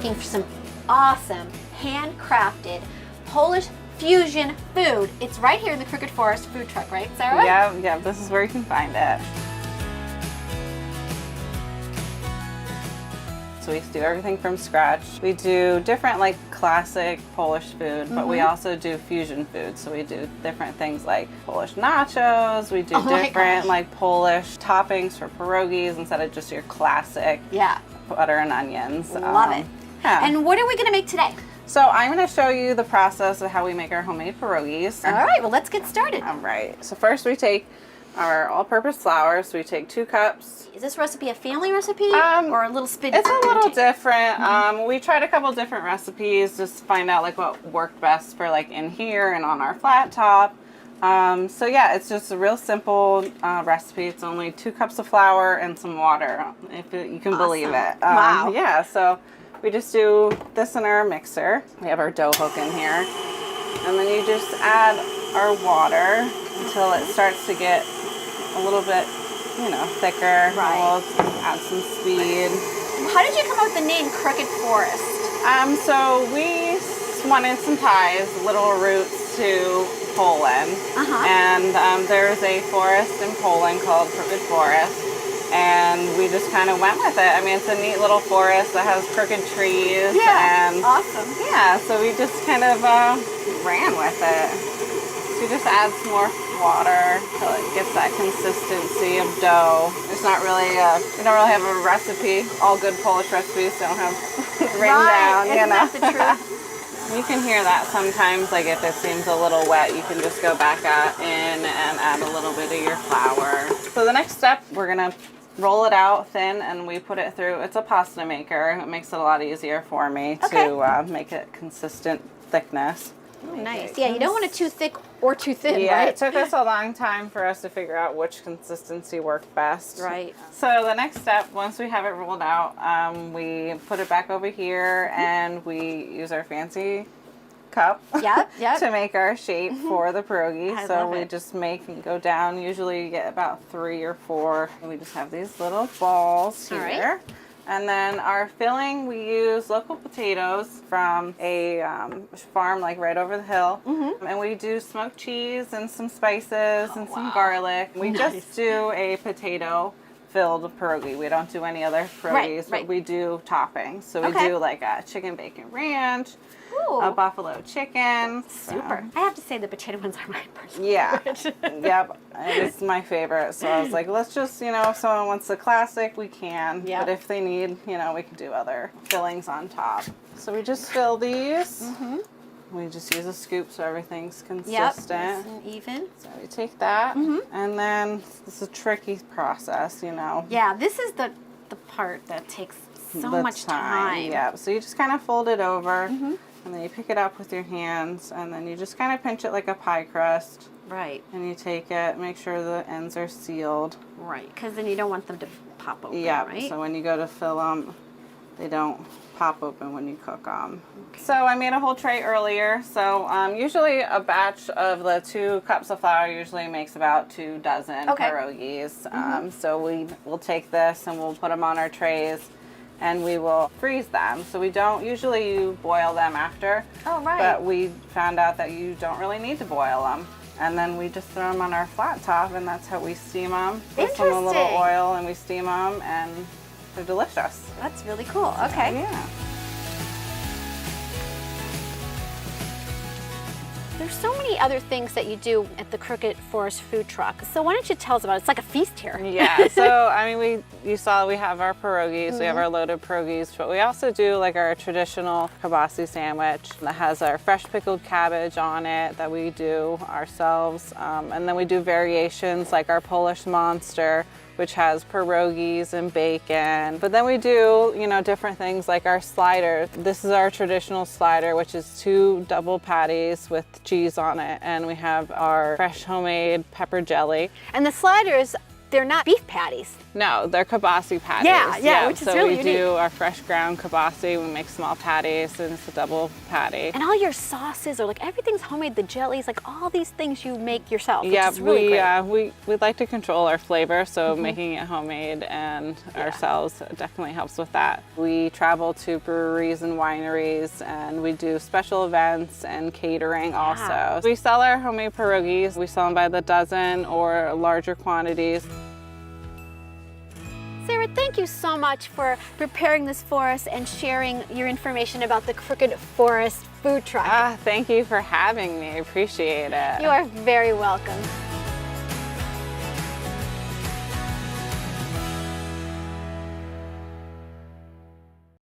looking for some awesome, handcrafted Polish fusion food, it's right here in the Crooked Forest food truck, right, Sarah? Yeah, this is where you can find it. So we do everything from scratch. We do different like classic Polish food, but we also do fusion food. So we do different things like Polish nachos. We do different like Polish toppings for pierogies instead of just your classic butter and onions. Love it. Yeah. And what are we gonna make today? So I'm going to show you the process of how we make our homemade pierogies. All right, well, let's get started. All right. So first we take our all-purpose flour. So we take 2 cups. Is this recipe a family recipe or a little spin? It's a little different. We tried a couple different recipes just to find out like what worked best for like in here and on our flat top. So yeah, it's just a real simple recipe. It's only 2 cups of flour and some water, if you can believe it. Wow. Yeah, so we just do this in our mixer. We have our dough hook in here. And then you just add our water until it starts to get a little bit, you know, thicker. Right. We'll add some speed. How did you come up with the name Crooked Forest? So we wanted some ties, little roots to Poland. And there's a forest in Poland called Crooked Forest. And we just kind of went with it. I mean, it's a neat little forest that has crooked trees. Yeah, and awesome. Yeah, so we just kind of ran with it. So you just add some more water until it gets that consistency of dough. It's not really, we don't really have a recipe. All good Polish recipes don't have written down, you know. Isn't that the truth? You can hear that sometimes, like if it seems a little wet, you can just go back in and add a little bit of your flour. So the next step, we're gonna roll it out thin and we put it through. It's a pasta maker. It makes it a lot easier for me to make it consistent thickness. Oh, nice. Yeah, you don't want it too thick or too thin, yeah, right? It took us a long time for us to figure out which consistency worked best. Right. So the next step, once we have it rolled out, we put it back over here and we use our fancy cup to make our shape for the pierogi. So we just make and go down. Usually you get about 3 or 4. And we just have these little balls here. Right. And then our filling, we use local potatoes from a farm like right over the hill. And we do smoked cheese and some spices and some garlic. We just do a potato filled pierogi. We don't do any other pierogies, but we do toppings. So we do like a chicken bacon ranch, a buffalo chicken. Super. I have to say the potato ones are my personal favorite. Yep. It's my favorite. So I was like, let's just, you know, if someone wants the classic, we can. But if they need, you know, we can do other fillings on top. So we just fill these. We just use a scoop so everything's consistent. Nice and even. So we take that, and then this is a tricky process, you know. Yeah, this is the part that takes so much time. Yeah, so you just kind of fold it over, and then you pick it up with your hands, and then you just kind of pinch it like a pie crust. Right. And you take it, make sure the ends are sealed. Right, because then you don't want them to pop open, yeah, right? So when you go to fill them, they don't pop open when you cook them. So I made a whole tray earlier. So usually a batch of the 2 cups of flour usually makes about 2 dozen pierogies. So we'll take this and we'll put them on our trays and we will freeze them. So we don't usually boil them after. Oh, right. But we found out that you don't really need to boil them. And then we just throw them on our flat top and that's how we steam them. Put some a little oil and we steam them and they're delicious. That's really cool. Okay. Yeah. There's so many other things that you do at the Crooked Forest food truck. So why don't you tell us about it? It's like a feast here. Yeah, so I mean, you saw we have our pierogies, we have our loaded pierogies, but we also do like our traditional kielbasa sandwich that has our fresh pickled cabbage on it that we do ourselves. And then we do variations like our Polish monster, which has pierogies and bacon. But then we do, you know, different things like our slider. This is our traditional slider, which is 2 double patties with cheese on it. And we have our fresh homemade pepper jelly. And the sliders they're not beef patties. No, they're kibasi patties. Yeah, which is so really we do our fresh ground kibasi. We make small patties, and it's a double patty. And all your sauces are like, everything's homemade, the jellies, like all these things you make yourself, which Yeah, is really great. we like to control our flavor, so making it homemade and ourselves definitely helps with that. We travel to breweries and wineries, and we do special events and catering also. We sell our homemade pierogies. We sell them by the dozen or larger quantities. Sarah, thank you so much for preparing this for us and sharing your information about the Crooked Forest food truck. Thank you for having me. I appreciate it. You are very welcome.